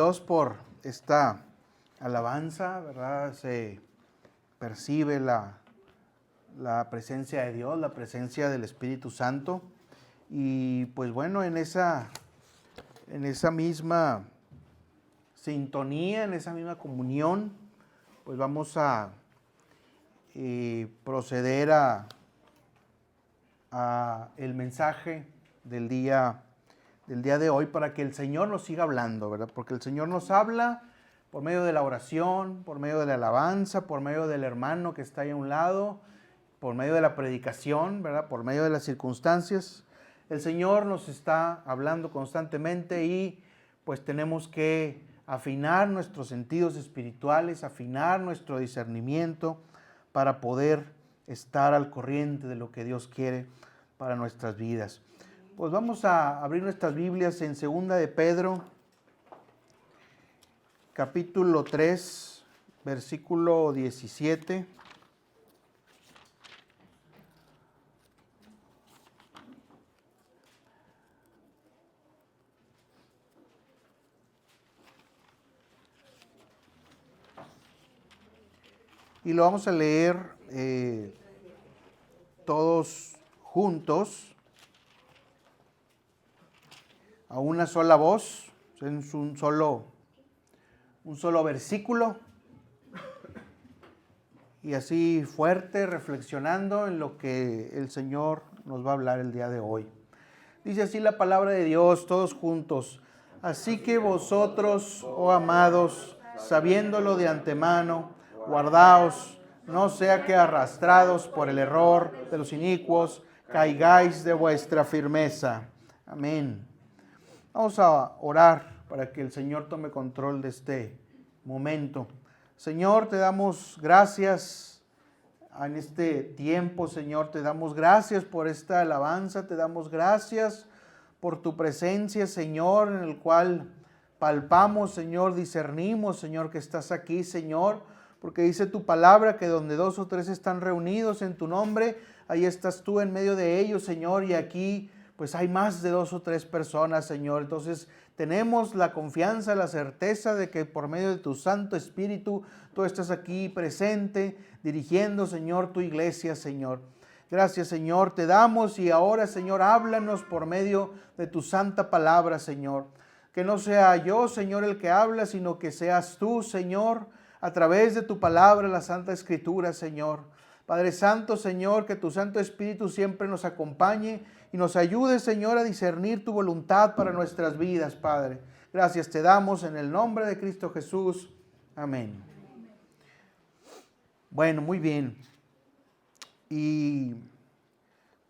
Dios por esta alabanza, ¿verdad? Se percibe la presencia de Dios, la presencia del Espíritu Santo. Y pues bueno, en esa misma sintonía, en esa misma comunión, pues vamos a proceder a el mensaje del día de hoy, para que el Señor nos siga hablando, ¿verdad? Porque el Señor nos habla por medio de la oración, por medio de la alabanza, por medio del hermano que está ahí a un lado, por medio de la predicación, ¿verdad? Por medio de las circunstancias. El Señor nos está hablando constantemente y pues tenemos que afinar nuestros sentidos espirituales, afinar nuestro discernimiento para poder estar al corriente de lo que Dios quiere para nuestras vidas. Pues vamos a abrir nuestras Biblias en 2 de Pedro, capítulo 3, versículo 17. Y lo vamos a leer todos juntos, a una sola voz, es un solo versículo, y así fuerte, reflexionando en lo que el Señor nos va a hablar el día de hoy. Dice así la palabra de Dios, todos juntos: así que vosotros, oh amados, sabiéndolo de antemano, guardaos, no sea que arrastrados por el error de los inicuos, caigáis de vuestra firmeza. Amén. Vamos a orar para que el Señor tome control de este momento. Señor, te damos gracias en este tiempo, Señor. Te damos gracias por esta alabanza. Te damos gracias por tu presencia, Señor, en el cual palpamos, Señor, discernimos, Señor, que estás aquí, Señor, porque dice tu palabra que donde 2 o 3 están reunidos en tu nombre, ahí estás tú en medio de ellos, Señor, y aquí pues hay más de 2 o 3 personas, Señor. Entonces tenemos la confianza, la certeza de que por medio de tu Santo Espíritu tú estás aquí presente, dirigiendo, Señor, tu iglesia, Señor. Gracias, Señor, te damos, y ahora, Señor, háblanos por medio de tu santa palabra, Señor. Que no sea yo, Señor, el que habla, sino que seas tú, Señor, a través de tu palabra, la Santa Escritura, Señor. Padre Santo, Señor, que tu Santo Espíritu siempre nos acompañe y nos ayude, Señor, a discernir tu voluntad para nuestras vidas, Padre. Gracias te damos en el nombre de Cristo Jesús. Amén. Bueno, muy bien. Y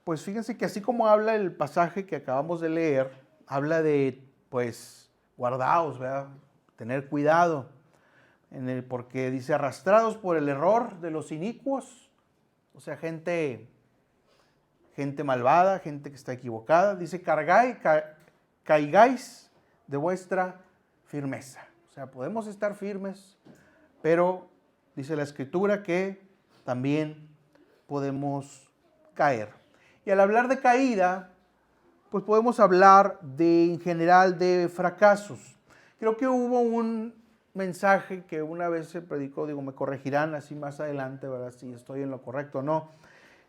pues fíjense que así como habla el pasaje que acabamos de leer, habla de, pues, guardaos, ¿verdad? Tener cuidado, porque dice arrastrados por el error de los inicuos, o sea, gente malvada, gente que está equivocada. Dice caigáis de vuestra firmeza. O sea, podemos estar firmes, pero dice la Escritura que también podemos caer. Y al hablar de caída, pues podemos hablar en general de fracasos. Creo que hubo un mensaje que una vez se predicó, me corregirán así más adelante, ¿verdad? Si estoy en lo correcto o no,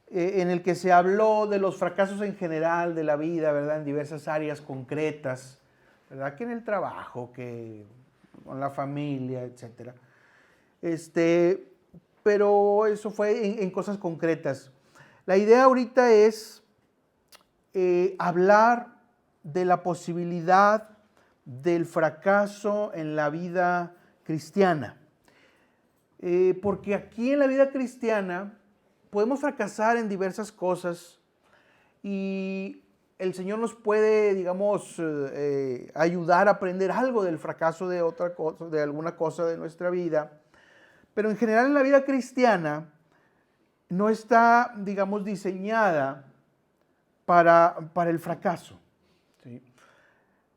en el que se habló de los fracasos en general de la vida, ¿verdad? En diversas áreas concretas, ¿verdad? Que en el trabajo, que con la familia, etcétera. Pero eso fue en cosas concretas. La idea ahorita es hablar de la posibilidad del fracaso en la vida cristiana. Porque aquí en la vida cristiana podemos fracasar en diversas cosas y el Señor nos puede, ayudar a aprender algo del fracaso de otra cosa, de alguna cosa de nuestra vida. Pero en general en la vida cristiana no está, diseñada para el fracaso. ¿Sí?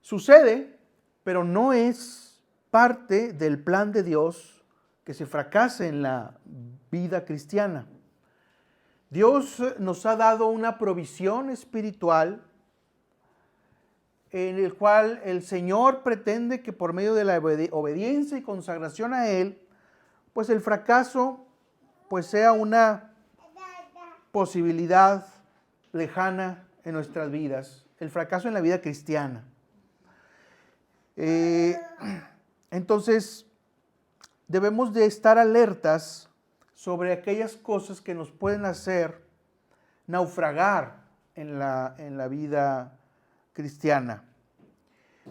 Sucede, pero no es parte del plan de Dios que se fracase en la vida cristiana. Dios nos ha dado una provisión espiritual en el cual el Señor pretende que por medio de la obediencia y consagración a Él, pues el fracaso pues sea una posibilidad lejana en nuestras vidas, el fracaso en la vida cristiana. Entonces, debemos de estar alertas sobre aquellas cosas que nos pueden hacer naufragar en la vida cristiana.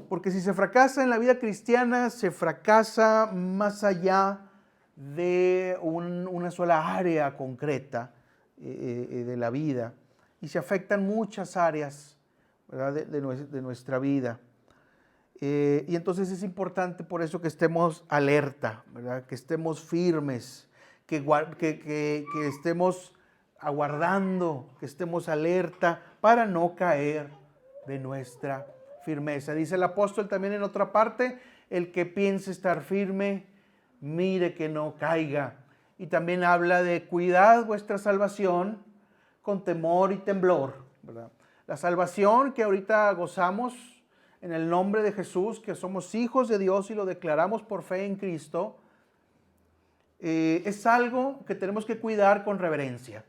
Porque si se fracasa en la vida cristiana, se fracasa más allá de una sola área concreta de la vida, y se afectan muchas áreas, ¿verdad?, de nuestra vida. Y entonces es importante por eso que estemos alerta, ¿verdad?, que estemos firmes, que estemos aguardando, que estemos alerta para no caer de nuestra firmeza. Dice el apóstol también en otra parte: el que piense estar firme, mire que no caiga. Y también habla de cuidad vuestra salvación con temor y temblor, ¿verdad? La salvación que ahorita gozamos en el nombre de Jesús, que somos hijos de Dios y lo declaramos por fe en Cristo, es algo que tenemos que cuidar con reverencia.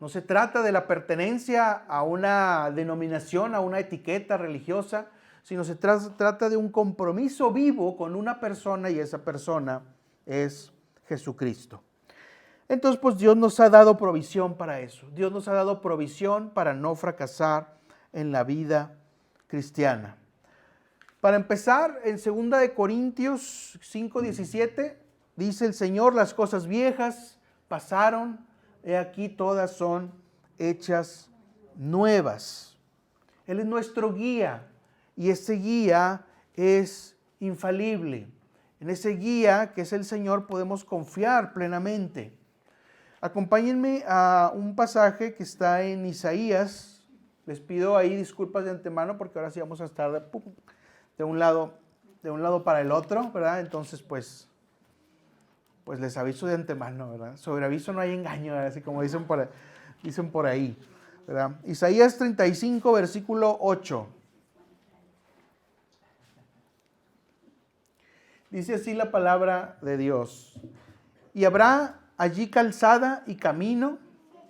No se trata de la pertenencia a una denominación, a una etiqueta religiosa, sino se trata de un compromiso vivo con una persona, y esa persona es Jesucristo. Entonces, pues Dios nos ha dado provisión para eso. Dios nos ha dado provisión para no fracasar en la vida cristiana. Para empezar, en 2 Corintios 5:17, dice el Señor: las cosas viejas pasaron, he aquí todas son hechas nuevas. Él es nuestro guía, y ese guía es infalible. En ese guía, que es el Señor, podemos confiar plenamente. Acompáñenme a un pasaje que está en Isaías. Les pido ahí disculpas de antemano porque ahora sí vamos a estar de un lado para el otro, ¿verdad? Entonces, pues les aviso de antemano, ¿verdad? Sobre aviso no hay engaño, ¿verdad? Así como dicen por ahí, ¿verdad? Isaías 35, versículo 8. Dice así la palabra de Dios: y habrá allí calzada y camino,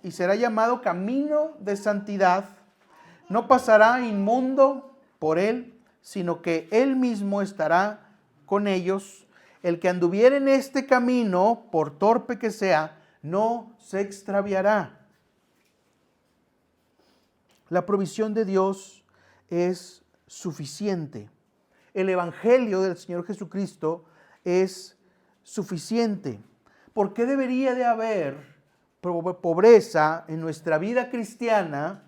y será llamado camino de santidad. No pasará inmundo por él, sino que él mismo estará con ellos. El que anduviere en este camino, por torpe que sea, no se extraviará. La provisión de Dios es suficiente. El Evangelio del Señor Jesucristo es suficiente. ¿Por qué debería de haber pobreza en nuestra vida cristiana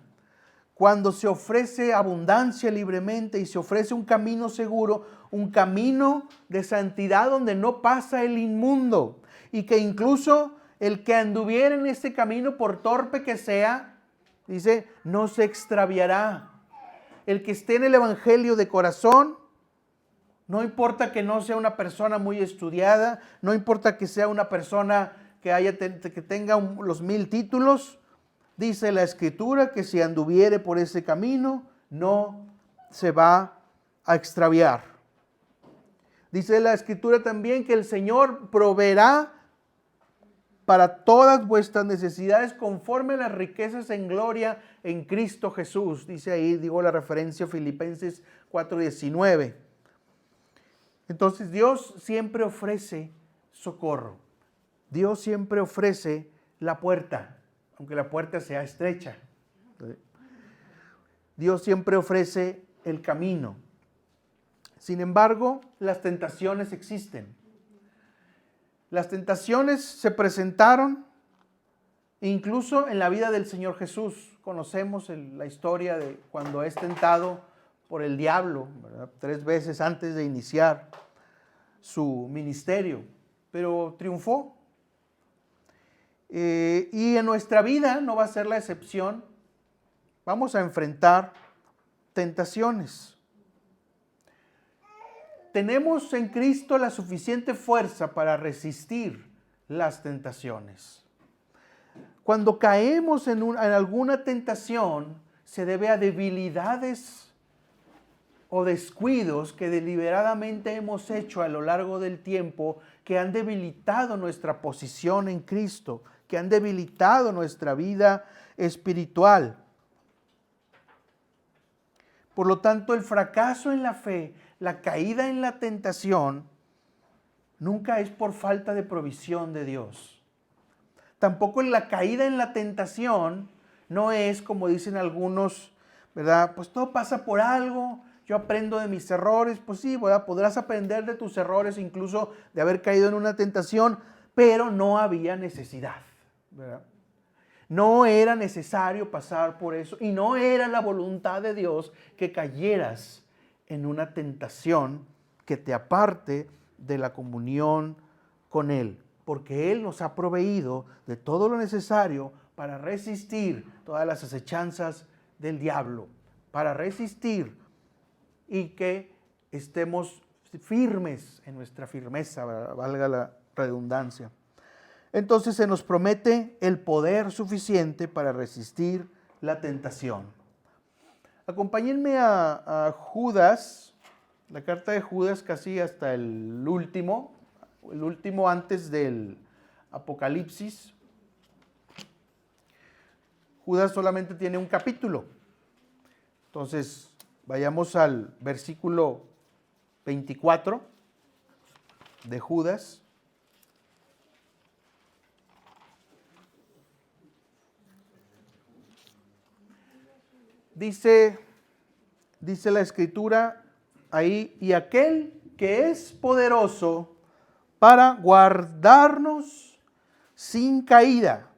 cuando se ofrece abundancia libremente y se ofrece un camino seguro, un camino de santidad donde no pasa el inmundo, y que incluso el que anduviera en este camino, por torpe que sea, dice, no se extraviará? El que esté en el Evangelio de corazón, no importa que no sea una persona muy estudiada, no importa que sea una persona que tenga los 1000 títulos, dice la Escritura que si anduviere por ese camino, no se va a extraviar. Dice la Escritura también que el Señor proveerá para todas vuestras necesidades conforme a las riquezas en gloria en Cristo Jesús. Dice ahí, digo la referencia, Filipenses 4:19. Entonces Dios siempre ofrece socorro. Dios siempre ofrece la puerta, aunque la puerta sea estrecha. Dios siempre ofrece el camino. Sin embargo, las tentaciones existen. Las tentaciones se presentaron incluso en la vida del Señor Jesús. Conocemos la historia de cuando es tentado por el diablo, ¿verdad?, 3 veces antes de iniciar su ministerio, pero triunfó. Y en nuestra vida no va a ser la excepción. Vamos a enfrentar tentaciones. Tenemos en Cristo la suficiente fuerza para resistir las tentaciones. Cuando caemos en alguna tentación, se debe a debilidades o descuidos que deliberadamente hemos hecho a lo largo del tiempo que han debilitado nuestra posición en Cristo, que han debilitado nuestra vida espiritual. Por lo tanto, el fracaso en la fe, la caída en la tentación, nunca es por falta de provisión de Dios. Tampoco la caída en la tentación no es, como dicen algunos, ¿verdad? Pues todo pasa por algo, yo aprendo de mis errores. Pues sí, ¿verdad? Podrás aprender de tus errores, incluso de haber caído en una tentación, pero no había necesidad, ¿verdad? No era necesario pasar por eso y no era la voluntad de Dios que cayeras en una tentación que te aparte de la comunión con Él, porque Él nos ha proveído de todo lo necesario para resistir todas las acechanzas del diablo, para resistir y que estemos firmes en nuestra firmeza, valga la redundancia. Entonces se nos promete el poder suficiente para resistir la tentación. Acompáñenme a Judas, la carta de Judas, casi hasta el último antes del Apocalipsis. Judas solamente tiene un capítulo. Entonces, vayamos al versículo 24 de Judas. Dice la Escritura ahí, y aquel que es poderoso para guardarnos sin caída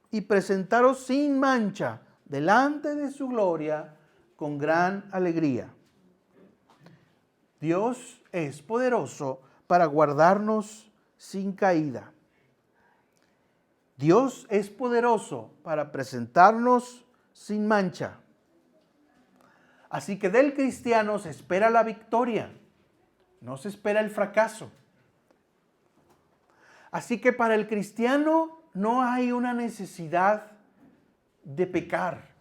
y presentaros sin mancha delante de su gloria con gran alegría. Dios es poderoso para guardarnos sin caída. Dios es poderoso para presentarnos sin mancha. Así que del cristiano se espera la victoria, no se espera el fracaso. Así que para el cristiano no hay una necesidad de pecar.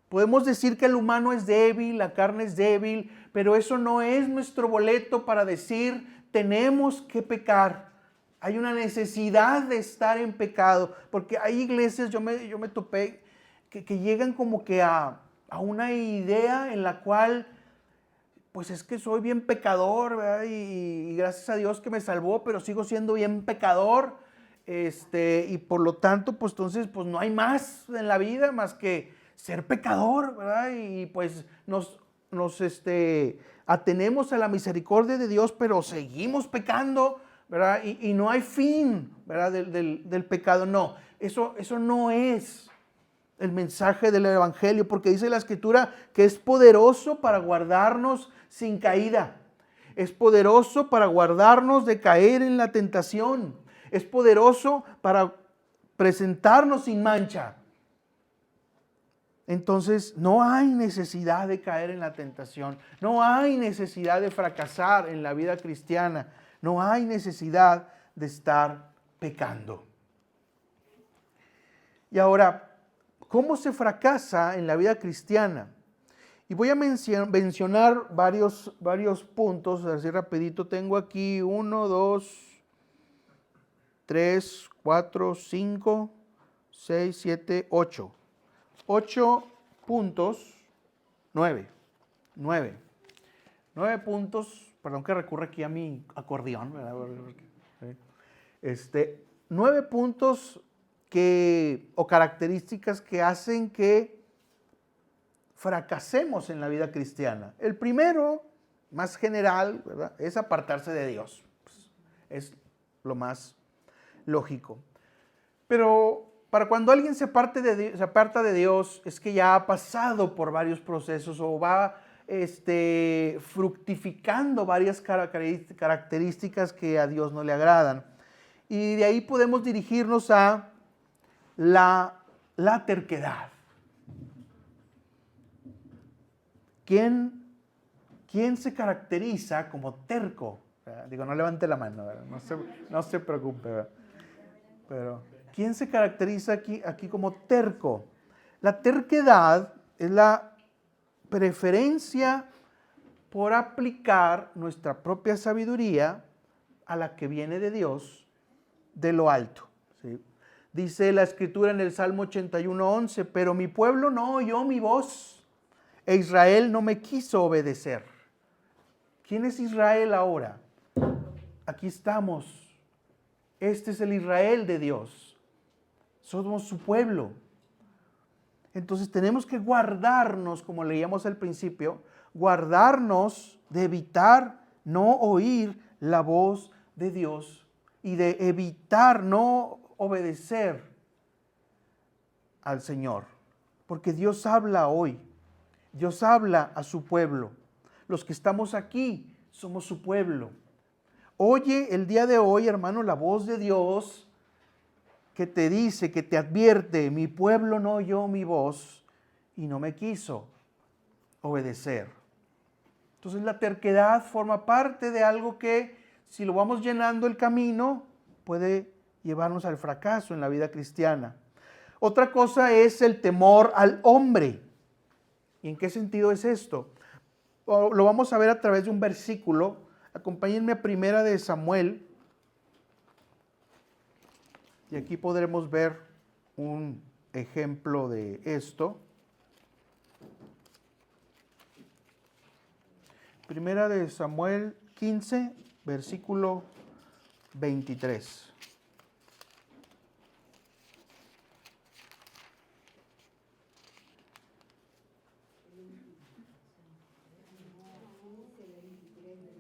Podemos decir que el humano es débil, la carne es débil, pero eso no es nuestro boleto para decir tenemos que pecar. Hay una necesidad de estar en pecado, porque hay iglesias, yo me topé, que llegan como que a una idea en la cual, pues es que soy bien pecador, ¿verdad? Y gracias a Dios que me salvó, pero sigo siendo bien pecador, y por lo tanto, pues entonces, pues no hay más en la vida más que ser pecador, ¿verdad? Y pues nos atenemos a la misericordia de Dios, pero seguimos pecando, ¿verdad? Y no hay fin, ¿verdad? Del pecado. No, eso no es el mensaje del Evangelio, porque dice la Escritura que es poderoso para guardarnos sin caída. Es poderoso para guardarnos de caer en la tentación. Es poderoso para presentarnos sin mancha. Entonces no hay necesidad de caer en la tentación. No hay necesidad de fracasar en la vida cristiana. No hay necesidad de estar pecando. Y ahora, ¿cómo se fracasa en la vida cristiana? Y voy a mencionar varios puntos, así rapidito. Tengo aquí 1, 2, 3, 4, 5, 6, 7, 8. 8 puntos, 9 puntos, perdón que recurre aquí a mi acordeón, ¿verdad? 9 puntos o características que hacen que fracasemos en la vida cristiana. El primero, más general, ¿verdad?, es apartarse de Dios. Pues, es lo más lógico. Pero para cuando alguien se aparta de Dios, es que ya ha pasado por varios procesos o va fructificando varias características que a Dios no le agradan. Y de ahí podemos dirigirnos a la terquedad. ¿Quién se caracteriza como terco? Digo, no levante la mano, ¿verdad? No se preocupe, ¿verdad? Pero ¿quién se caracteriza aquí como terco? La terquedad es la preferencia por aplicar nuestra propia sabiduría a la que viene de Dios, de lo alto. ¿Sí? Dice la Escritura en el Salmo 81:11, pero mi pueblo no oyó mi voz, e Israel no me quiso obedecer. ¿Quién es Israel ahora? Aquí estamos. Este es el Israel de Dios. Somos su pueblo. Entonces tenemos que guardarnos, como leíamos al principio, guardarnos de evitar no oír la voz de Dios y de evitar no obedecer al Señor. Porque Dios habla hoy. Dios habla a su pueblo. Los que estamos aquí somos su pueblo. Oye el día de hoy, hermano, la voz de Dios que te dice, que te advierte, mi pueblo no oyó mi voz y no me quiso obedecer. Entonces la terquedad forma parte de algo que, si lo vamos llenando el camino, puede llevarnos al fracaso en la vida cristiana. Otra cosa es el temor al hombre. ¿Y en qué sentido es esto? Lo vamos a ver a través de un versículo. Acompáñenme a 1 Samuel. Y aquí podremos ver un ejemplo de esto. 1 Samuel 15, versículo 23.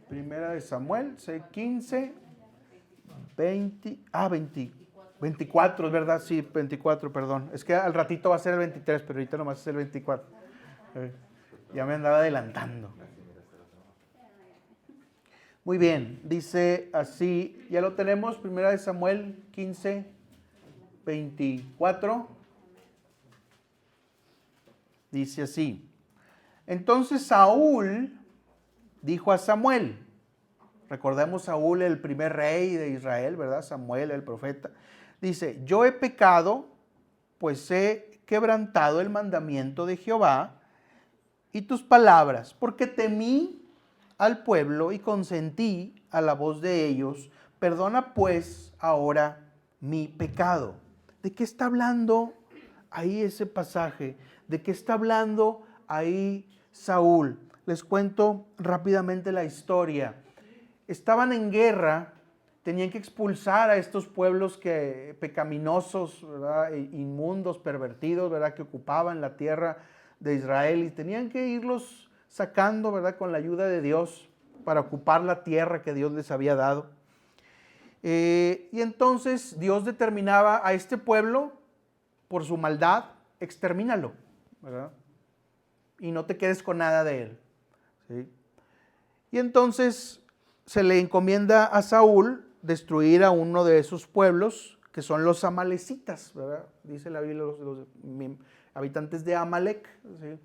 Primera de Samuel 15, 24, es verdad, sí, 24, perdón. Es que al ratito va a ser el 23, pero ahorita nomás es el 24. Ya me andaba adelantando. Muy bien, dice así, ya lo tenemos, 1 Samuel 15, 24. Dice así: entonces Saúl dijo a Samuel, recordemos Saúl, el primer rey de Israel, ¿verdad? Samuel, el profeta. Dice, yo he pecado, pues he quebrantado el mandamiento de Jehová y tus palabras, porque temí al pueblo y consentí a la voz de ellos. Perdona pues ahora mi pecado. ¿De qué está hablando ahí ese pasaje? ¿De qué está hablando ahí Saúl? Les cuento rápidamente la historia. Estaban en guerra, tenían que expulsar a estos pueblos pecaminosos, ¿verdad? Inmundos, pervertidos, ¿verdad? Que ocupaban la tierra de Israel y tenían que irlos sacando, ¿verdad? Con la ayuda de Dios para ocupar la tierra que Dios les había dado. Y entonces Dios determinaba a este pueblo, por su maldad, extermínalo, ¿verdad? Y no te quedes con nada de él. ¿Sí? Y entonces se le encomienda a Saúl destruir a uno de esos pueblos, que son los amalecitas, ¿verdad? Dice la Biblia, los habitantes de Amalec. ¿Sí?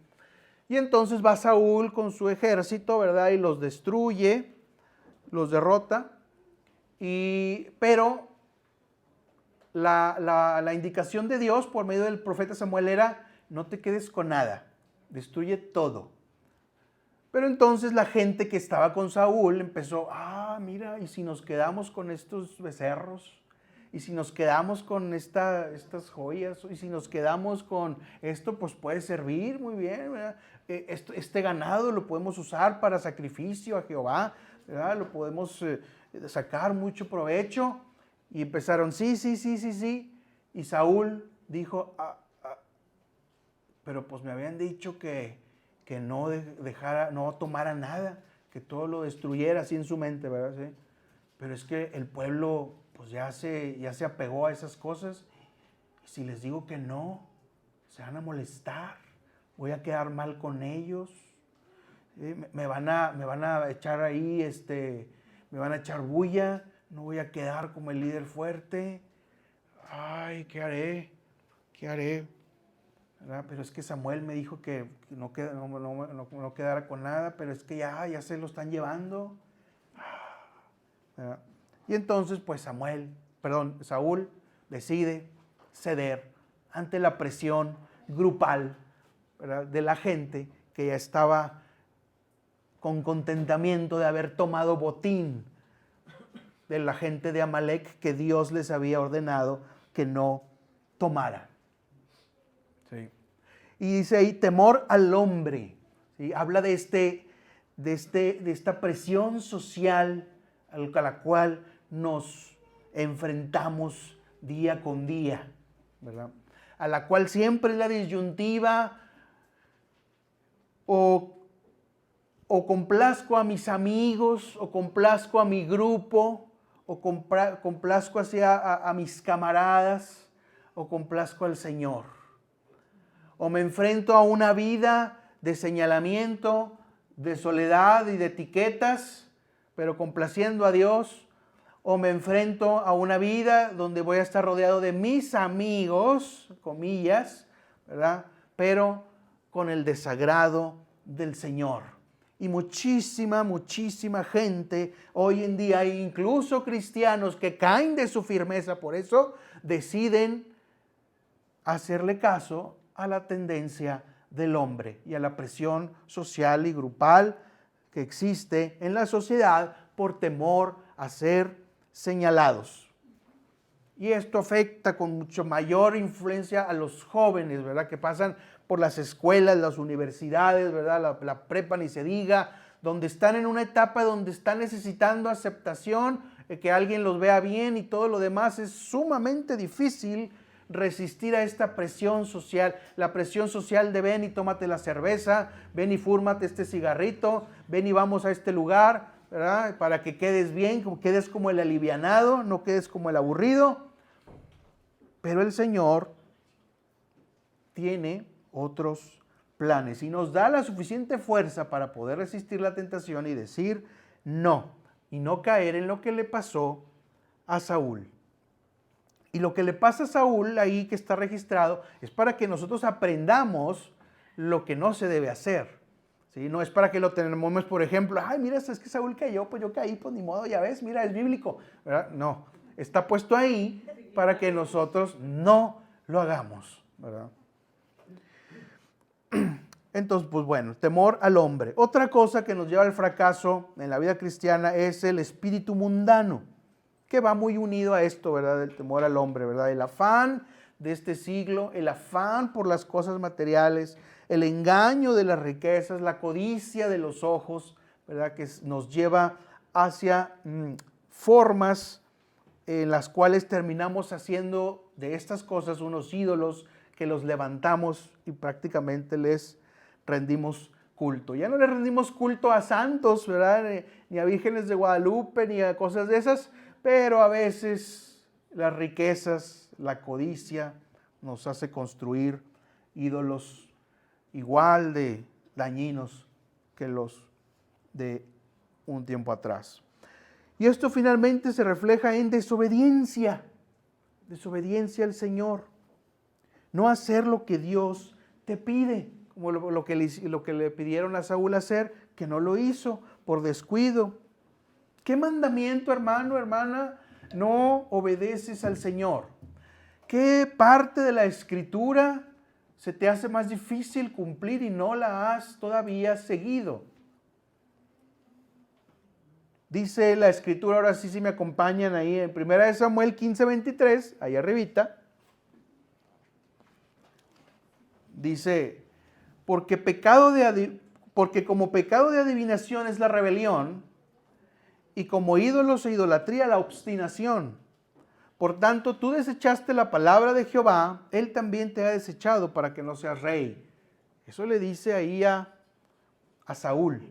Y entonces va Saúl con su ejército, ¿verdad? Y los destruye, los derrota. Pero la indicación de Dios por medio del profeta Samuel era, no te quedes con nada, destruye todo. Pero entonces la gente que estaba con Saúl empezó, mira, ¿y si nos quedamos con estos becerros? ¿Y si nos quedamos con estas joyas? ¿Y si nos quedamos con esto? Pues puede servir muy bien, ¿verdad? Este ganado lo podemos usar para sacrificio a Jehová, ¿verdad? Lo podemos sacar mucho provecho. Y empezaron, sí. Y Saúl dijo, pero pues me habían dicho que no dejara, no tomara nada, que todo lo destruyera así en su mente, ¿verdad? ¿Sí? Pero es que el pueblo pues ya se apegó a esas cosas. Y si les digo que no, se van a molestar, voy a quedar mal con ellos. ¿Sí? Me van a echar ahí, me van a echar bulla, no voy a quedar como el líder fuerte. Ay, ¿qué haré? ¿Verdad? Pero es que Samuel me dijo que no quedara con nada, pero es que ya se lo están llevando. ¿Verdad? Y entonces pues Saúl decide ceder ante la presión grupal, ¿verdad? De la gente que ya estaba con contentamiento de haber tomado botín de la gente de Amalek que Dios les había ordenado que no tomaran. Sí. Y dice ahí, temor al hombre. ¿Sí? Habla de esta presión social a la cual nos enfrentamos día con día, ¿verdad? A la cual siempre la disyuntiva o complazco a mis amigos, o complazco a mi grupo, o complazco a mis camaradas, o complazco al Señor. O me enfrento a una vida de señalamiento, de soledad y de etiquetas, pero complaciendo a Dios, o me enfrento a una vida donde voy a estar rodeado de mis amigos, comillas, ¿verdad? Pero con el desagrado del Señor. Y muchísima gente hoy en día, incluso cristianos que caen de su firmeza, por eso deciden hacerle caso a la tendencia del hombre y a la presión social y grupal que existe en la sociedad por temor a ser señalados. Y esto afecta con mucho mayor influencia a los jóvenes, ¿verdad? Que pasan por las escuelas, las universidades, ¿verdad? La prepa ni se diga, donde están en una etapa donde están necesitando aceptación, que alguien los vea bien y todo lo demás. Es sumamente difícil resistir a esta presión social, la presión social de ven y tómate la cerveza, ven y fúrmate este cigarrito, ven y vamos a este lugar, ¿verdad? Para que quedes bien, quedes como el alivianado, no quedes como el aburrido. Pero el Señor tiene otros planes y nos da la suficiente fuerza para poder resistir la tentación y decir no, y no caer en lo que le pasó a Saúl. Y lo que le pasa a Saúl ahí que está registrado es para que nosotros aprendamos lo que no se debe hacer. ¿Sí? No es para que lo tenemos, por ejemplo, ay, mira, es que Saúl cayó, pues yo caí, pues ni modo, ya ves, mira, es bíblico, ¿verdad? No, está puesto ahí para que nosotros no lo hagamos, ¿verdad? Entonces, pues bueno, temor al hombre. Otra cosa que nos lleva al fracaso en la vida cristiana es el espíritu mundano, que va muy unido a esto, ¿verdad? El temor al hombre, ¿verdad? El afán de este siglo, el afán por las cosas materiales, el engaño de las riquezas, la codicia de los ojos, ¿verdad? Que nos lleva hacia formas en las cuales terminamos haciendo de estas cosas unos ídolos que los levantamos y prácticamente les rendimos culto. Ya no les rendimos culto a santos, ¿verdad? Ni a vírgenes de Guadalupe, ni a cosas de esas, pero a veces las riquezas, la codicia nos hace construir ídolos igual de dañinos que los de un tiempo atrás. Y esto finalmente se refleja en desobediencia al Señor. No hacer lo que Dios te pide, como lo que le pidieron a Saúl hacer, que no lo hizo por descuido. ¿Qué mandamiento, hermano, hermana, no obedeces al Señor? ¿Qué parte de la Escritura se te hace más difícil cumplir y no la has todavía seguido? Dice la Escritura, ahora sí me acompañan ahí en 1 Samuel 15:23, ahí arribita. Dice, porque como pecado de adivinación es la rebelión, y como ídolos e idolatría la obstinación. Por tanto, tú desechaste la palabra de Jehová, Él también te ha desechado para que no seas rey. Eso le dice ahí a Saúl,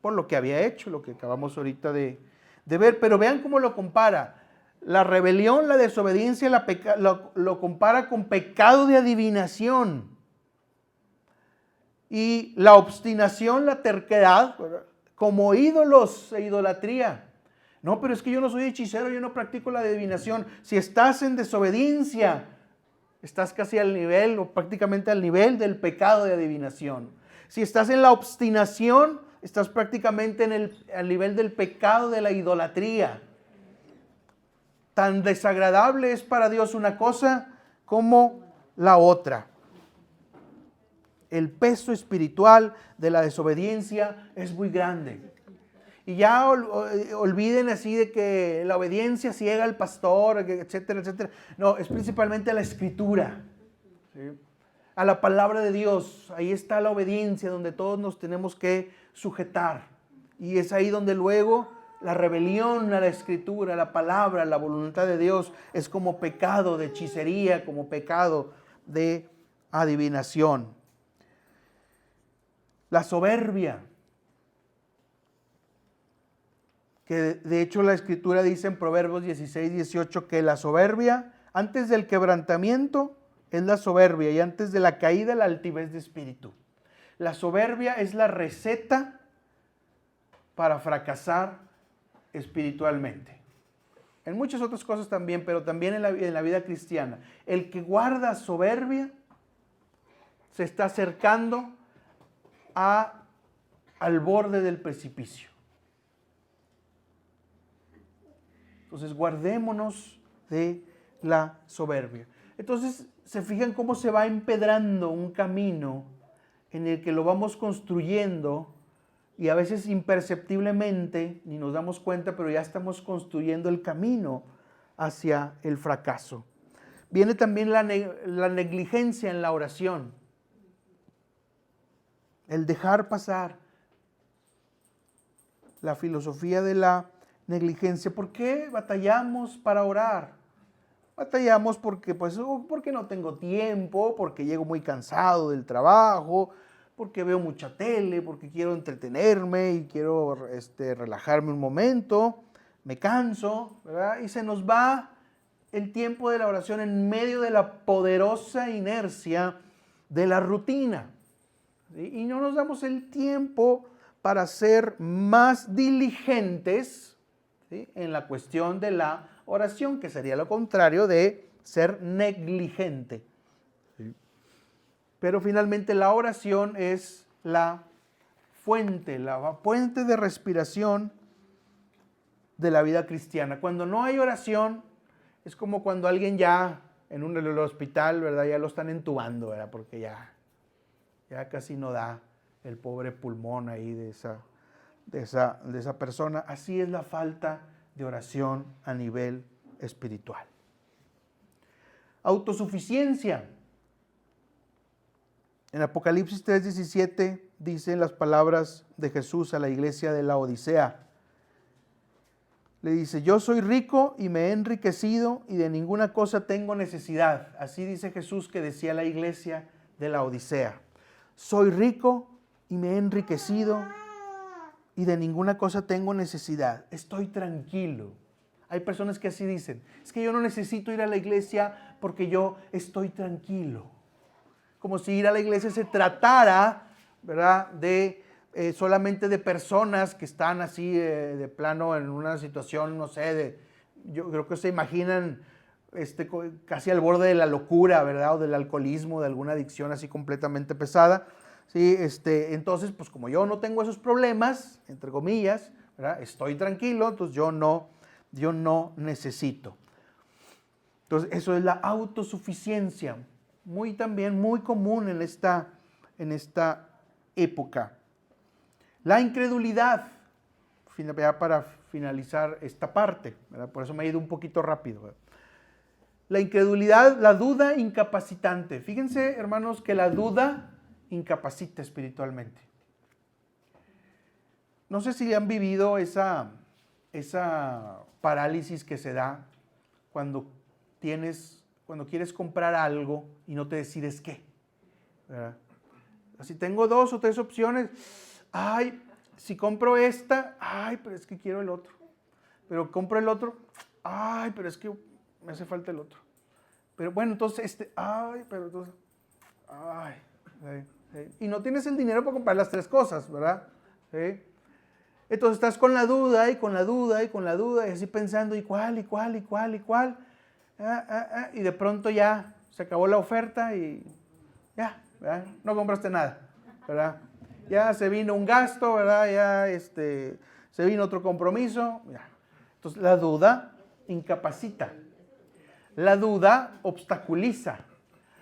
por lo que había hecho, lo que acabamos ahorita de ver. Pero vean cómo lo compara. La rebelión, la desobediencia, lo compara con pecado de adivinación. Y la obstinación, la terquedad, como ídolos e idolatría. No, pero es que yo no soy hechicero, yo no practico la adivinación. Si estás en desobediencia, estás casi al nivel o prácticamente al nivel del pecado de adivinación. Si estás en la obstinación, estás prácticamente al nivel del pecado de la idolatría. Tan desagradable es para Dios una cosa como la otra. el peso espiritual de la desobediencia es muy grande. Y ya olviden así de que la obediencia ciega al pastor, etcétera, etcétera. No, es principalmente a la Escritura, ¿sí? A la palabra de Dios. Ahí está la obediencia donde todos nos tenemos que sujetar. Y es ahí donde luego la rebelión a la Escritura, a la palabra, a la voluntad de Dios es como pecado de hechicería, como pecado de adivinación. La soberbia, que de hecho la Escritura dice en Proverbios 16, 18 que la soberbia, antes del quebrantamiento es la soberbia y antes de la caída la altivez de espíritu. La soberbia es la receta para fracasar espiritualmente. En muchas otras cosas también, pero también en la vida cristiana. El que guarda soberbia se está acercando al borde del precipicio. Entonces guardémonos de la soberbia. Entonces se fijan cómo se va empedrando un camino en el que lo vamos construyendo y a veces imperceptiblemente, ni nos damos cuenta, pero ya estamos construyendo el camino hacia el fracaso. Viene también la negligencia en la oración. El dejar pasar. La filosofía de la negligencia. ¿Por qué batallamos para orar? Batallamos porque no tengo tiempo, porque llego muy cansado del trabajo, porque veo mucha tele, porque quiero entretenerme y quiero relajarme un momento, me canso, ¿verdad? Y se nos va el tiempo de la oración en medio de la poderosa inercia de la rutina. ¿Sí? Y no nos damos el tiempo para ser más diligentes, ¿sí?, en la cuestión de la oración, que sería lo contrario de ser negligente. ¿Sí? Pero finalmente la oración es la fuente de respiración de la vida cristiana. Cuando no hay oración, es como cuando alguien ya en el hospital, ¿verdad?, ya lo están entubando, ¿verdad?, porque ya casi no da el pobre pulmón ahí de esa persona. Así es la falta de oración a nivel espiritual. Autosuficiencia. En Apocalipsis 3:17 dicen las palabras de Jesús a la iglesia de la Odisea. Le dice: yo soy rico y me he enriquecido y de ninguna cosa tengo necesidad. Así dice Jesús que decía la iglesia de la Odisea. Soy rico y me he enriquecido y de ninguna cosa tengo necesidad. Estoy tranquilo. Hay personas que así dicen: es que yo no necesito ir a la iglesia porque yo estoy tranquilo. Como si ir a la iglesia se tratara, ¿verdad?, de solamente de personas que están así de plano en una situación, no sé, yo creo que se imaginan casi al borde de la locura, ¿verdad?, o del alcoholismo, de alguna adicción así completamente pesada. Sí, entonces, pues como yo no tengo esos problemas, entre comillas, ¿verdad?, estoy tranquilo, entonces yo no necesito. Entonces, eso es la autosuficiencia, también muy común en esta época. La incredulidad, ya para finalizar esta parte, ¿verdad?, por eso me he ido un poquito rápido, ¿verdad? La incredulidad, la duda incapacitante. Fíjense, hermanos, que la duda incapacita espiritualmente. No sé si han vivido esa parálisis que se da cuando quieres comprar algo y no te decides qué, ¿verdad? Así tengo 2 o 3 opciones. Ay, si compro esta, ay, pero es que quiero el otro. Pero compro el otro, ay, pero es que me hace falta el otro. Pero bueno, entonces ay, pero entonces, ay. Y no tienes el dinero para comprar las 3 cosas, ¿verdad? ¿Sí? Entonces estás con la duda y con la duda y con la duda y así pensando, ¿y cuál? Y de pronto ya se acabó la oferta y ya, ¿verdad?, no compraste nada, ¿verdad? Ya se vino un gasto, ¿verdad? Ya se vino otro compromiso. Ya. Entonces la duda incapacita. La duda obstaculiza.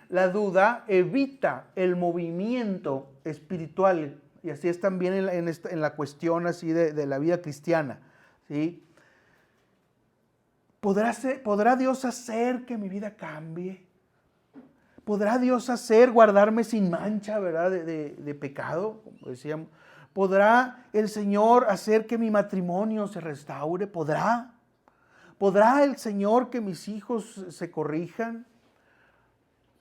la duda evita el movimiento espiritual. Y así es también en la cuestión así de la vida cristiana, ¿sí? ¿Podrá Dios hacer que mi vida cambie? ¿Podrá Dios guardarme sin mancha, verdad, de pecado? Como decíamos. ¿Podrá el Señor hacer que mi matrimonio se restaure? ¿Podrá? ¿Podrá el Señor que mis hijos se corrijan?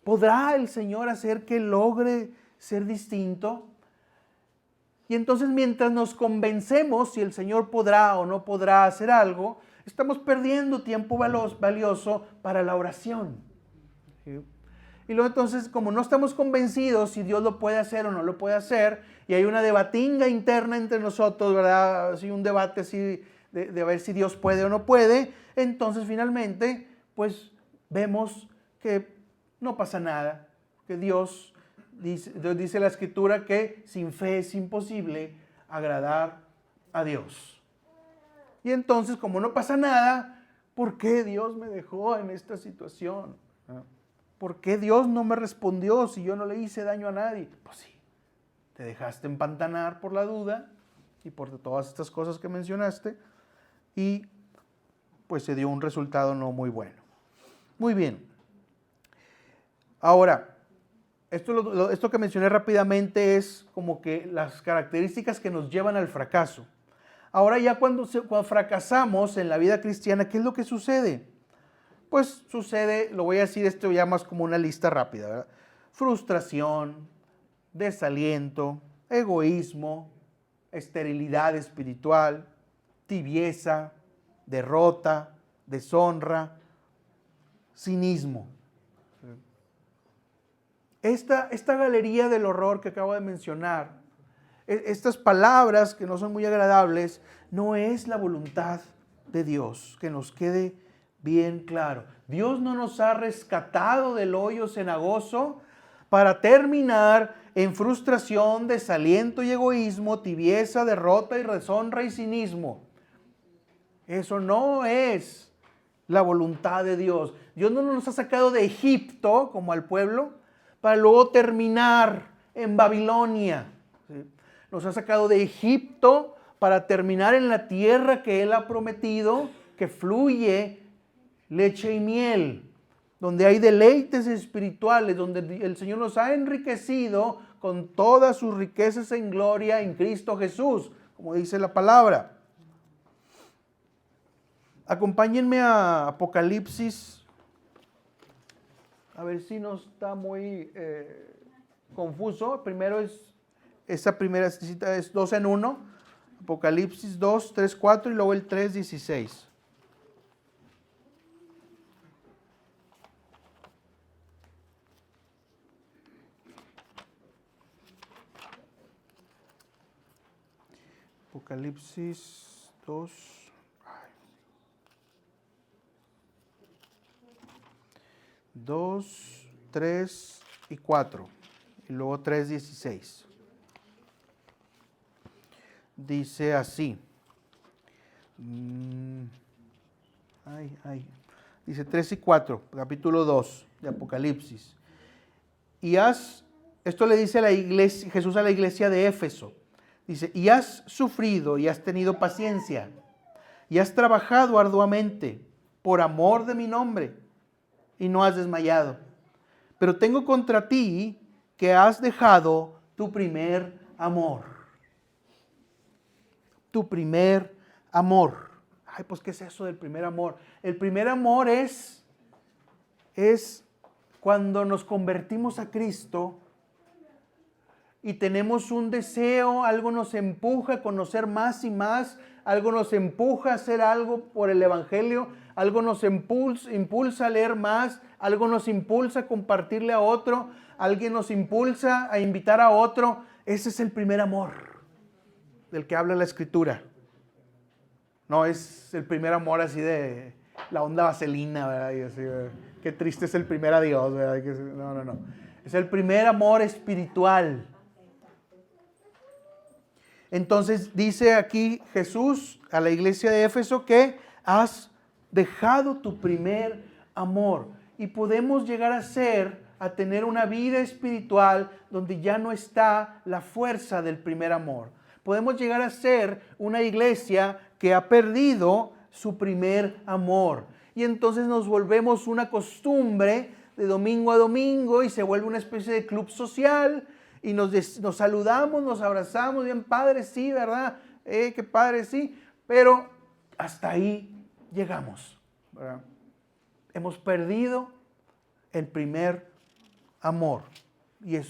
¿Podrá el Señor hacer que logre ser distinto? Y entonces mientras nos convencemos si el Señor podrá o no podrá hacer algo, estamos perdiendo tiempo valioso para la oración. ¿Sí? Y luego entonces, como no estamos convencidos si Dios lo puede hacer o no lo puede hacer, y hay una debatinga interna entre nosotros, ¿verdad? Así un debate así de ver si Dios puede o no puede, entonces finalmente, pues vemos que no pasa nada, que Dios dice la Escritura que sin fe es imposible agradar a Dios. Y entonces, como no pasa nada, ¿por qué Dios me dejó en esta situación? ¿Por qué Dios no me respondió si yo no le hice daño a nadie? Pues sí, te dejaste empantanar por la duda y por todas estas cosas que mencionaste y pues se dio un resultado no muy bueno. Muy bien. Ahora, esto que mencioné rápidamente es como que las características que nos llevan al fracaso. Ahora ya cuando fracasamos en la vida cristiana, ¿qué es lo que sucede? Pues sucede, lo voy a decir esto ya más como una lista rápida, ¿verdad? Frustración, desaliento, egoísmo, esterilidad espiritual, tibieza, derrota, deshonra, cinismo. Esta galería del horror que acabo de mencionar, estas palabras que no son muy agradables, no es la voluntad de Dios, que nos quede bien claro. Dios no nos ha rescatado del hoyo cenagoso para terminar en frustración, desaliento y egoísmo, tibieza, derrota y deshonra y cinismo. Eso no es la voluntad de Dios. Dios no nos ha sacado de Egipto, como al pueblo, para luego terminar en Babilonia. ¿Sí? Nos ha sacado de Egipto para terminar en la tierra que Él ha prometido, que fluye leche y miel, donde hay deleites espirituales, donde el Señor nos ha enriquecido con todas sus riquezas en gloria en Cristo Jesús, como dice la palabra. Acompáñenme a Apocalipsis, a ver si no está muy confuso. Primero esa primera cita es 2 en 1, Apocalipsis 2, 3, 4 y luego el 3, 16. Apocalipsis 2, 2, 3 y 4, y luego 3, 16. Dice así. Dice 3 y 4, capítulo 2 de Apocalipsis. Esto le dice a la iglesia, Jesús a la iglesia de Éfeso. Dice, y has sufrido y has tenido paciencia y has trabajado arduamente por amor de mi nombre y no has desmayado. Pero tengo contra ti que has dejado tu primer amor. Tu primer amor. Ay, pues, ¿qué es eso del primer amor? El primer amor es cuando nos convertimos a Cristo y tenemos un deseo, algo nos empuja a conocer más y más, algo nos empuja a hacer algo por el Evangelio, algo nos impulsa a leer más, algo nos impulsa a compartirle a otro, alguien nos impulsa a invitar a otro. Ese es el primer amor del que habla la Escritura. No es el primer amor así de la onda vaselina, ¿verdad? Y así, ¿verdad? Qué triste es el primer adiós, ¿verdad? No. Es el primer amor espiritual. Entonces dice aquí Jesús a la iglesia de Éfeso que has dejado tu primer amor. Y podemos llegar a ser a tener una vida espiritual donde ya no está la fuerza del primer amor. Podemos llegar a ser una iglesia que ha perdido su primer amor. Y entonces nos volvemos una costumbre de domingo a domingo y se vuelve una especie de club social y nos saludamos, nos abrazamos, bien padre, sí, ¿verdad? Qué padre, sí, pero hasta ahí llegamos, ¿verdad? Hemos perdido el primer amor y es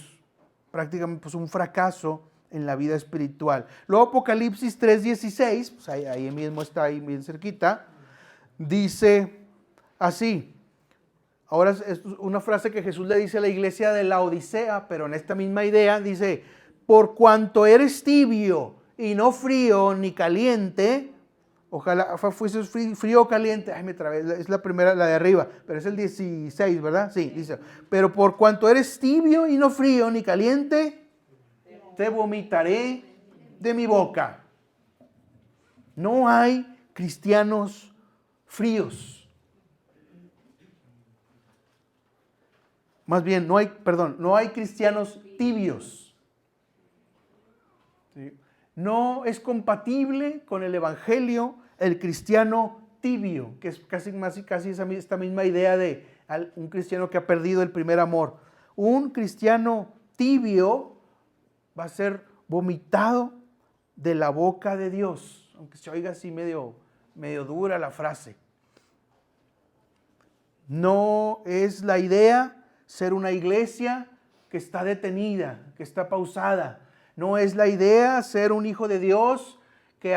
prácticamente pues, un fracaso en la vida espiritual. Luego Apocalipsis 3:16, pues ahí mismo está, ahí bien cerquita, dice así. Ahora es una frase que Jesús le dice a la iglesia de la Odisea, pero en esta misma idea dice, por cuanto eres tibio y no frío ni caliente, ojalá fueses frío o caliente, ay me trabé, es la primera, la de arriba, pero es el 16, ¿verdad? Sí, dice, pero por cuanto eres tibio y no frío ni caliente, te vomitaré de mi boca. No hay cristianos fríos. Más bien, no hay cristianos tibios. ¿Sí? No es compatible con el evangelio el cristiano tibio, que es casi esta misma idea de un cristiano que ha perdido el primer amor. Un cristiano tibio va a ser vomitado de la boca de Dios, aunque se oiga así medio dura la frase. No es la idea ser una iglesia que está detenida, que está pausada. No es la idea ser un hijo de Dios que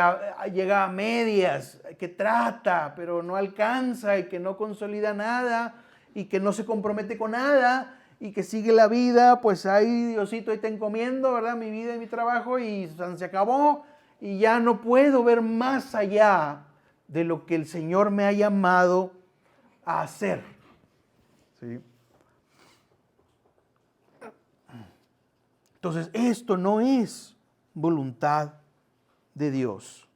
llega a medias, que trata, pero no alcanza y que no consolida nada y que no se compromete con nada y que sigue la vida, pues ahí Diosito, ahí te encomiendo, ¿verdad? Mi vida y mi trabajo y se acabó y ya no puedo ver más allá de lo que el Señor me ha llamado a hacer. ¿Sí? Entonces, esto no es voluntad de Dios.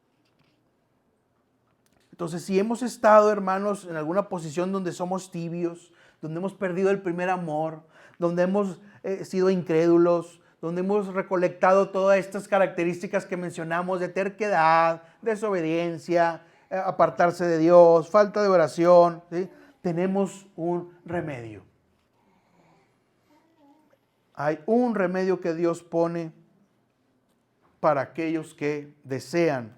Entonces, si hemos estado, hermanos, en alguna posición donde somos tibios, donde hemos perdido el primer amor, donde hemos sido incrédulos, donde hemos recolectado todas estas características que mencionamos de terquedad, desobediencia, apartarse de Dios, falta de oración, ¿sí? Tenemos un remedio. Hay un remedio que Dios pone para aquellos que desean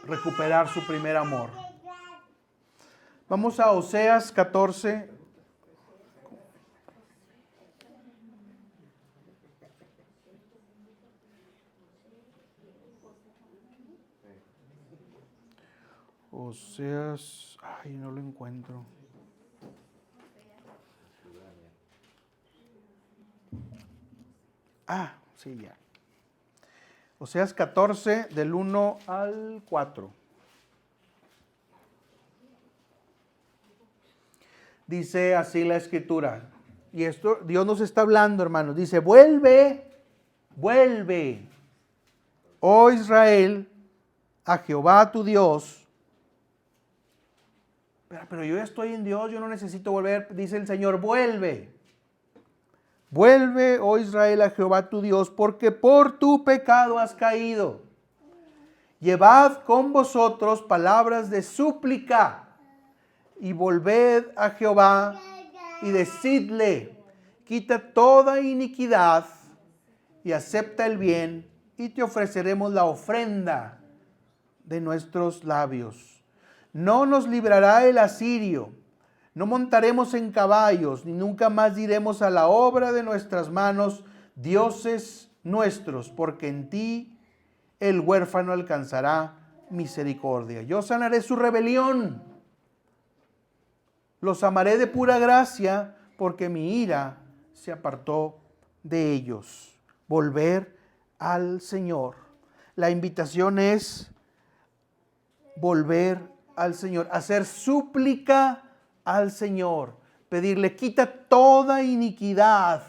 recuperar su primer amor. Vamos a Oseas 14. Oseas, ay, no lo encuentro. Ah, sí, ya. Oseas 14, del 1 al 4. Dice así la Escritura. Y esto, Dios nos está hablando, hermanos. Dice, vuelve, oh Israel, a Jehová tu Dios. Pero yo ya estoy en Dios, yo no necesito volver. Dice el Señor, vuelve. Vuelve, oh Israel, a Jehová tu Dios, porque por tu pecado has caído. Llevad con vosotros palabras de súplica y volved a Jehová y decidle, quita toda iniquidad y acepta el bien y te ofreceremos la ofrenda de nuestros labios. No nos librará el asirio. No montaremos en caballos, ni nunca más diremos a la obra de nuestras manos, dioses nuestros, porque en ti el huérfano alcanzará misericordia. Yo sanaré su rebelión, los amaré de pura gracia, porque mi ira se apartó de ellos. Volver al Señor. La invitación es volver al Señor, hacer súplica al Señor, pedirle, quita toda iniquidad,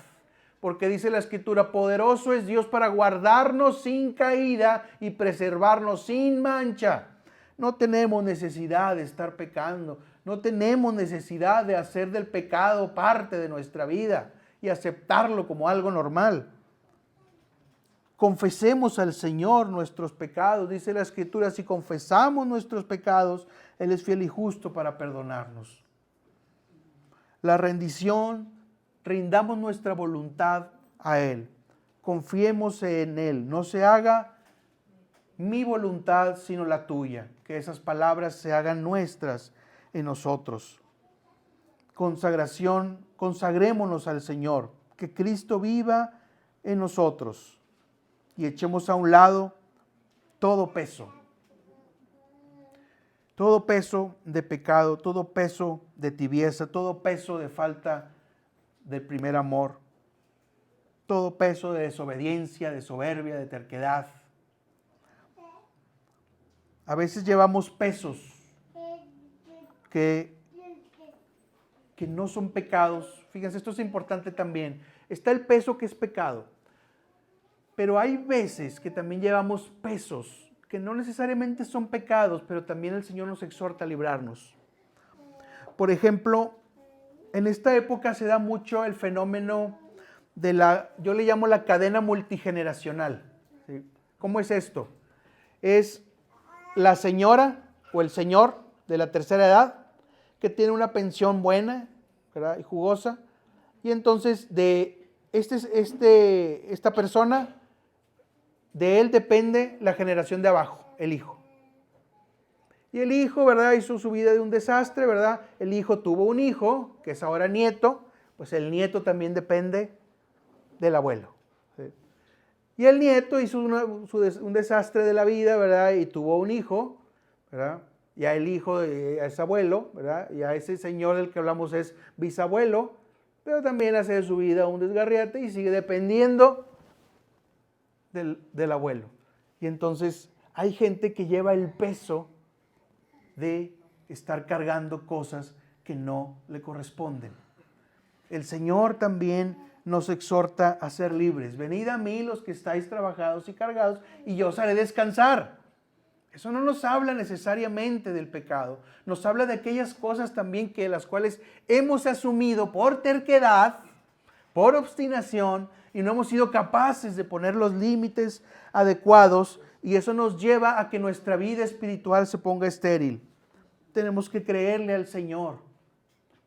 porque dice la Escritura, poderoso es Dios para guardarnos sin caída y preservarnos sin mancha. No tenemos necesidad de estar pecando. No tenemos necesidad de hacer del pecado parte de nuestra vida y aceptarlo como algo normal. Confesemos al Señor nuestros pecados. Dice la Escritura, si confesamos nuestros pecados, Él es fiel y justo para perdonarnos. La rendición, rindamos nuestra voluntad a Él. Confiemos en Él. No se haga mi voluntad sino la tuya. Que esas palabras se hagan nuestras en nosotros. Consagración, consagrémonos al Señor. Que Cristo viva en nosotros. Y echemos a un lado todo peso de pecado, todo peso de tibieza, todo peso de falta del primer amor, todo peso de desobediencia, de soberbia, de terquedad. A veces llevamos pesos que no son pecados. Fíjense, esto es importante también. Está el peso que es pecado. Pero hay veces que también llevamos pesos que no necesariamente son pecados, pero también el Señor nos exhorta a librarnos. Por ejemplo, en esta época se da mucho el fenómeno de yo le llamo la cadena multigeneracional. ¿Sí? ¿Cómo es esto? Es la señora o el señor de la tercera edad que tiene una pensión buena, ¿verdad?, y jugosa, y entonces de esta persona, de él depende la generación de abajo, el hijo. Y el hijo, ¿verdad?, hizo su vida de un desastre, ¿verdad? El hijo tuvo un hijo, que es ahora nieto, pues el nieto también depende del abuelo. ¿Sí? Y el nieto hizo un desastre de la vida, ¿verdad?, y tuvo un hijo, ¿verdad? Ya el hijo es abuelo, ¿verdad? Ya ese señor del que hablamos es bisabuelo, pero también hace de su vida un desgarriate y sigue dependiendo del abuelo. Y entonces hay gente que lleva el peso de estar cargando cosas que no le corresponden. El Señor también nos exhorta a ser libres. Venid a mí los que estáis trabajados y cargados, y yo os haré descansar. Eso no nos habla necesariamente del pecado. Nos habla de aquellas cosas también que las cuales hemos asumido por terquedad, por obstinación, y no hemos sido capaces de poner los límites adecuados, y eso nos lleva a que nuestra vida espiritual se ponga estéril. Tenemos que creerle al Señor.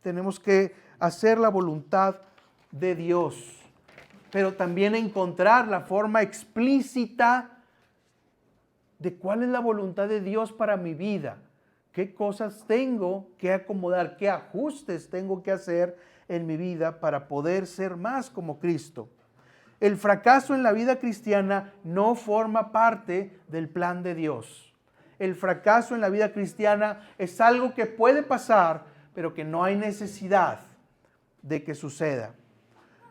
Tenemos que hacer la voluntad de Dios, pero también encontrar la forma explícita de cuál es la voluntad de Dios para mi vida. ¿Qué cosas tengo que acomodar? ¿Qué ajustes tengo que hacer en mi vida para poder ser más como Cristo? El fracaso en la vida cristiana no forma parte del plan de Dios. El fracaso en la vida cristiana es algo que puede pasar, pero que no hay necesidad de que suceda.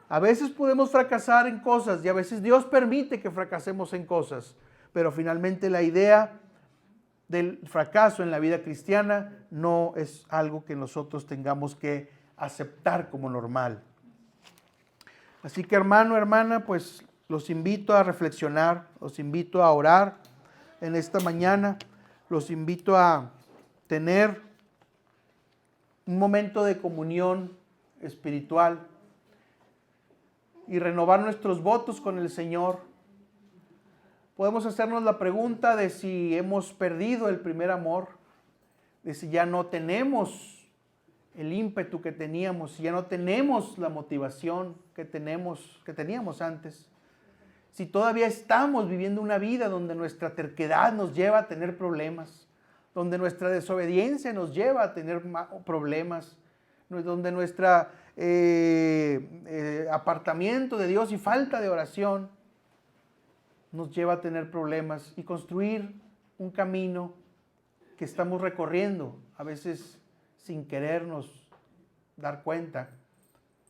A veces podemos fracasar en cosas y a veces Dios permite que fracasemos en cosas, pero finalmente la idea del fracaso en la vida cristiana no es algo que nosotros tengamos que aceptar como normal. Así que hermano, hermana, pues los invito a reflexionar, los invito a orar en esta mañana, los invito a tener un momento de comunión espiritual y renovar nuestros votos con el Señor. Podemos hacernos la pregunta de si hemos perdido el primer amor, de si ya no tenemos el ímpetu que teníamos, si ya no tenemos la motivación que teníamos antes. Si todavía estamos viviendo una vida donde nuestra terquedad nos lleva a tener problemas, donde nuestra desobediencia nos lleva a tener problemas, donde nuestro apartamiento de Dios y falta de oración nos lleva a tener problemas y construir un camino que estamos recorriendo, a veces sin querernos dar cuenta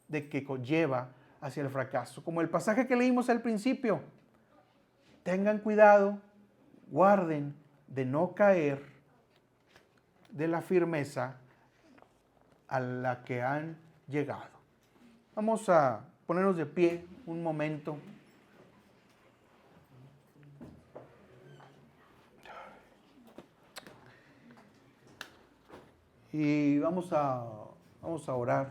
de que conlleva hacia el fracaso. Como el pasaje que leímos al principio, tengan cuidado, guarden de no caer de la firmeza a la que han llegado. Vamos a ponernos de pie un momento. y vamos a orar.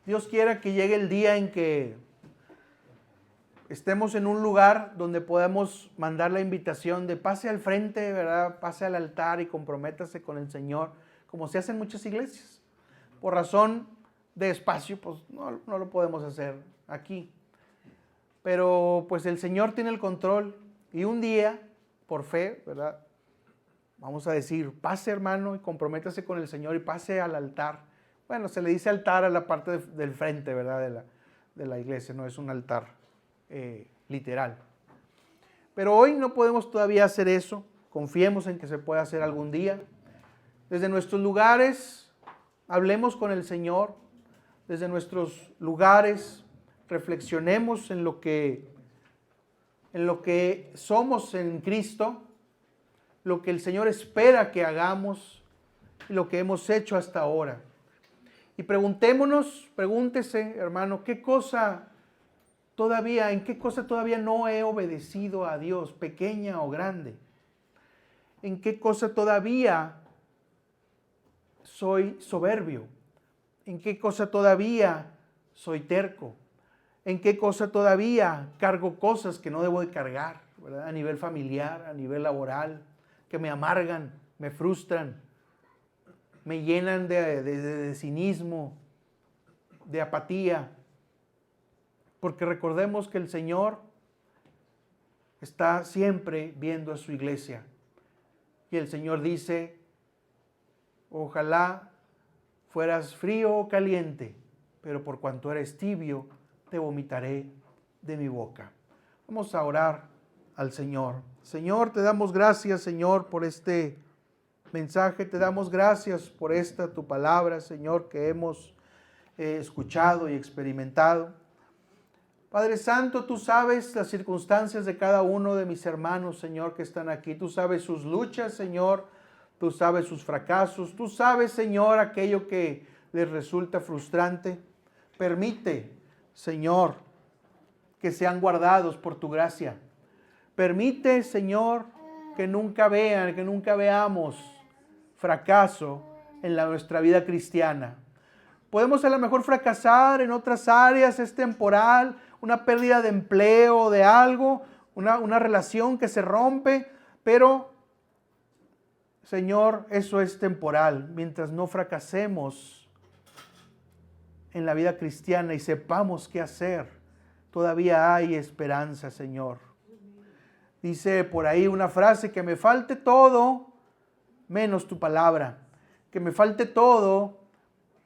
Dios quiera que llegue el día en que estemos en un lugar donde podamos mandar la invitación de pase al frente, ¿verdad? Pase al altar y comprométase con el Señor, como se hace en muchas iglesias. Por razón de espacio, pues no lo podemos hacer aquí. Pero pues el Señor tiene el control y un día, por fe, ¿verdad? Vamos a decir, pase hermano y comprométase con el Señor y pase al altar. Bueno, se le dice altar a la parte del frente, ¿verdad? De la iglesia, no es un altar literal. Pero hoy no podemos todavía hacer eso. Confiemos en que se pueda hacer algún día. Desde nuestros lugares, hablemos con el Señor. Desde nuestros lugares, reflexionemos en lo que somos en Cristo, lo que el Señor espera que hagamos y lo que hemos hecho hasta ahora. Y pregúntese, hermano, ¿en qué cosa todavía no he obedecido a Dios, pequeña o grande? ¿En qué cosa todavía soy soberbio? ¿En qué cosa todavía soy terco? ¿En qué cosa todavía cargo cosas que no debo de cargar, ¿verdad? A nivel familiar, a nivel laboral, que me amargan, me frustran, me llenan de cinismo, de apatía. Porque recordemos que el Señor está siempre viendo a su iglesia. Y el Señor dice, ojalá fueras frío o caliente, pero por cuanto eres tibio, te vomitaré de mi boca. Vamos a orar al Señor. Señor, te damos gracias, Señor, por este mensaje. Te damos gracias por esta tu palabra, Señor, que hemos escuchado y experimentado. Padre Santo, tú sabes las circunstancias de cada uno de mis hermanos, Señor, que están aquí. Tú sabes sus luchas, Señor. Tú sabes sus fracasos. Tú sabes, Señor, aquello que les resulta frustrante. Permite, Señor, que sean guardados por tu gracia. Permite, Señor, que nunca veamos fracaso en nuestra vida cristiana. Podemos a lo mejor fracasar en otras áreas, es temporal, una pérdida de empleo, de algo, una relación que se rompe, pero, Señor, eso es temporal. Mientras no fracasemos en la vida cristiana y sepamos qué hacer, todavía hay esperanza, Señor. Dice por ahí una frase, que me falte todo menos tu palabra, que me falte todo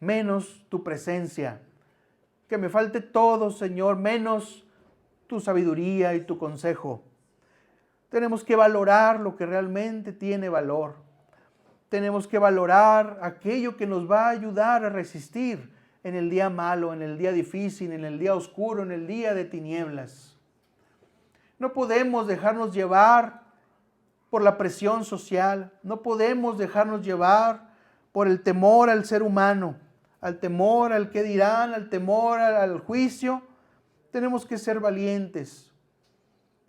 menos tu presencia, que me falte todo, Señor, menos tu sabiduría y tu consejo. Tenemos que valorar lo que realmente tiene valor. Tenemos que valorar aquello que nos va a ayudar a resistir en el día malo, en el día difícil, en el día oscuro, en el día de tinieblas. No podemos dejarnos llevar por la presión social, no podemos dejarnos llevar por el temor al ser humano, al temor al qué dirán, al temor al juicio. Tenemos que ser valientes.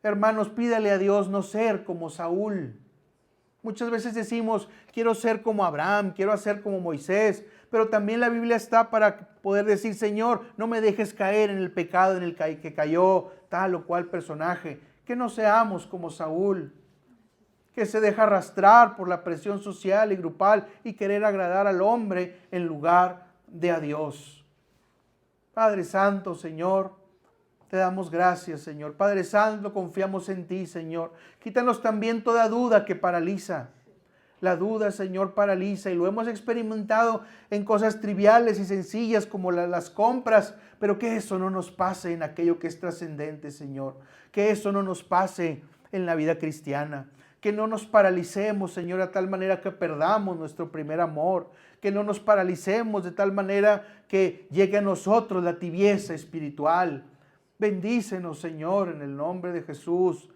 Hermanos, pídale a Dios no ser como Saúl. Muchas veces decimos, quiero ser como Abraham, quiero ser como Moisés, pero también la Biblia está para poder decir, Señor, no me dejes caer en el pecado en el que cayó tal o cual personaje. Que no seamos como Saúl, que se deja arrastrar por la presión social y grupal y querer agradar al hombre en lugar de a Dios. Padre Santo, Señor, te damos gracias, Señor. Padre Santo, confiamos en ti, Señor. Quítanos también toda duda que paraliza. La duda, Señor, paraliza, y lo hemos experimentado en cosas triviales y sencillas como las compras, pero que eso no nos pase en aquello que es trascendente, Señor. Que eso no nos pase en la vida cristiana. Que no nos paralicemos, Señor, a tal manera que perdamos nuestro primer amor. Que no nos paralicemos de tal manera que llegue a nosotros la tibieza espiritual. Bendícenos, Señor, en el nombre de Jesús.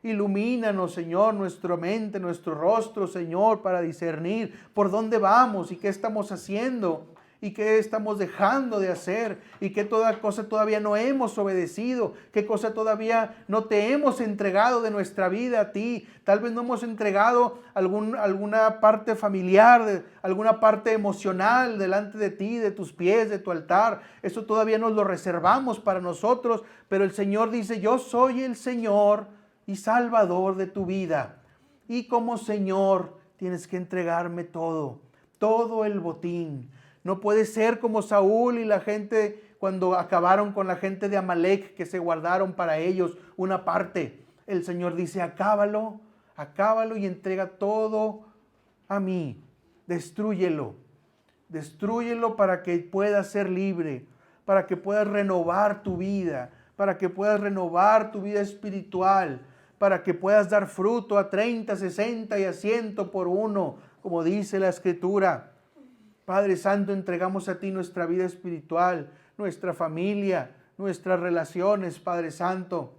Ilumínanos, Señor, nuestra mente, nuestro rostro, Señor, para discernir por dónde vamos y qué estamos haciendo y qué estamos dejando de hacer y qué toda cosa todavía no hemos obedecido, qué cosa todavía no te hemos entregado de nuestra vida a ti. Tal vez no hemos entregado alguna parte familiar, alguna parte emocional delante de ti, de tus pies, de tu altar. Eso todavía nos lo reservamos para nosotros, pero el Señor dice, yo soy el Señor y Salvador de tu vida. Y como Señor tienes que entregarme todo el botín. No puede ser como Saúl y la gente cuando acabaron con la gente de Amalek, que se guardaron para ellos una parte. El Señor dice, acábalo y entrega todo a mí. Destrúyelo para que puedas ser libre, para que puedas renovar tu vida, para que puedas renovar tu vida espiritual, para que puedas dar fruto a 30, 60 y a 100 por uno, como dice la Escritura. Padre Santo, entregamos a ti nuestra vida espiritual, nuestra familia, nuestras relaciones, Padre Santo,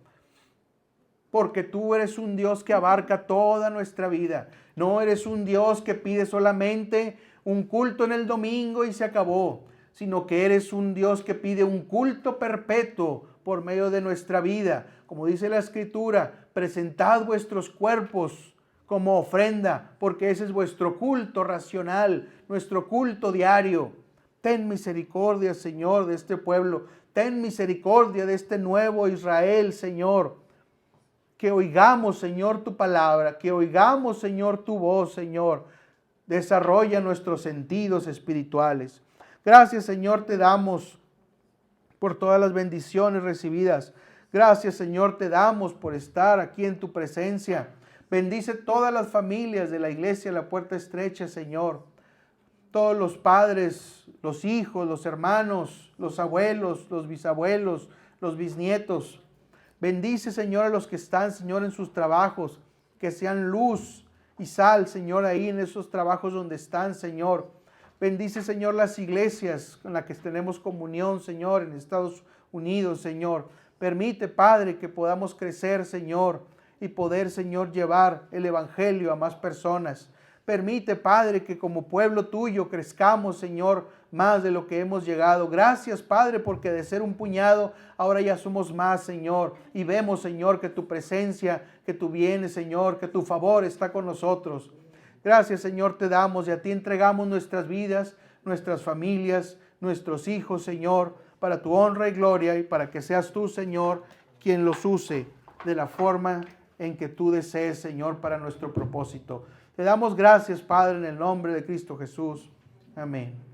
porque tú eres un Dios que abarca toda nuestra vida. No eres un Dios que pide solamente un culto en el domingo y se acabó, sino que eres un Dios que pide un culto perpetuo por medio de nuestra vida. Como dice la Escritura, presentad vuestros cuerpos como ofrenda, porque ese es vuestro culto racional, nuestro culto diario. Ten misericordia, Señor, de este pueblo. Ten misericordia de este nuevo Israel, Señor. Que oigamos, Señor, tu palabra, que oigamos, Señor, tu voz, Señor. Desarrolla nuestros sentidos espirituales. Gracias, Señor, te damos por todas las bendiciones recibidas. Gracias, Señor, te damos por estar aquí en tu presencia. Bendice todas las familias de la iglesia La Puerta Estrecha, Señor. Todos los padres, los hijos, los hermanos, los abuelos, los bisabuelos, los bisnietos. Bendice, Señor, a los que están, Señor, en sus trabajos. Que sean luz y sal, Señor, ahí en esos trabajos donde están, Señor. Bendice, Señor, las iglesias con las que tenemos comunión, Señor, en Estados Unidos, Señor. Permite, Padre, que podamos crecer, Señor, y poder, Señor, llevar el evangelio a más personas. Permite, Padre, que como pueblo tuyo crezcamos, Señor, más de lo que hemos llegado. Gracias, Padre, porque de ser un puñado, ahora ya somos más, Señor. Y vemos, Señor, que tu presencia, que tu bien, Señor, que tu favor está con nosotros. Gracias, Señor, te damos y a ti entregamos nuestras vidas, nuestras familias, nuestros hijos, Señor, para tu honra y gloria y para que seas tú, Señor, quien los use de la forma en que tú desees, Señor, para nuestro propósito. Te damos gracias, Padre, en el nombre de Cristo Jesús. Amén.